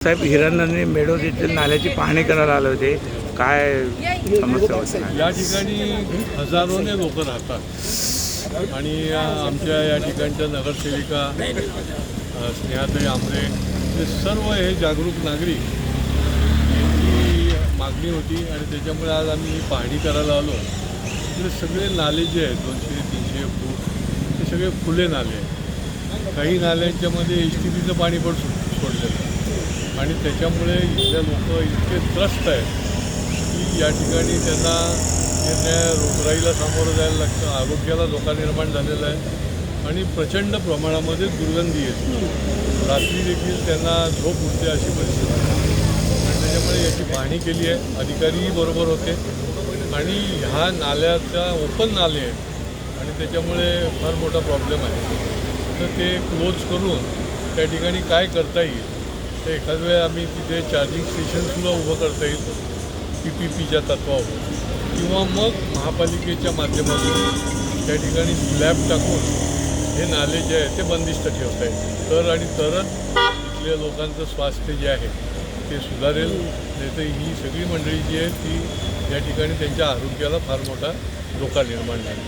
साहेब हिरानंदी मेढोद येथील नाल्याची पाहणी करायला आले होते. काय समस्या होती? या ठिकाणी हजारोने लोक राहतात आणि आमच्या या ठिकाणच्या नगरसेविका स्नेहाताई आमरे हे सर्व हे जागरूक नागरिक यांची मागणी होती आणि त्याच्यामुळे आज आम्ही ही पाहणी करायला आलो. इकडे सगळे नाले जे आहेत 200-300 फूट ते सगळे खुले नाले आहेत. काही नाल्यांच्यामध्ये HTPचं पाणी पण सोडलेलं आणि त्याच्यामुळे इथल्या लोक इतके त्रस्त आहेत की या ठिकाणी त्यांना रोगराईला सामोरं जायला लागतं. आरोग्याला धोका निर्माण झालेला आहे आणि प्रचंड प्रमाणामध्ये दुर्गंधी येते. रात्री देखील त्यांना झोप उठते अशी परिस्थिती आहे आणि त्याच्यामुळे याची पाहणी केली आहे. अधिकारीही बरोबर होते आणि ह्या नाल्याचा ओपन नाले आहेत आणि त्याच्यामुळे फार मोठा प्रॉब्लेम आहे. तर ते क्लोज करून त्या ठिकाणी काय करता येईल तर एखाद वेळ आम्ही तिथे चार्जिंग स्टेशनसुद्धा उभं करता येईल PPPच्या तत्वावर किंवा मग महापालिकेच्या माध्यमातून त्या ठिकाणी स्लॅब टाकून हे नाले जे आहेत ते बंदिस्त ठेवता येईल तरच इथल्या लोकांचं स्वास्थ्य जे आहे ते सुधारेल. नाही तर ही सगळी मंडळी जी आहे ती या ठिकाणी त्यांच्या आरोग्याला फार मोठा धोका निर्माण झाला.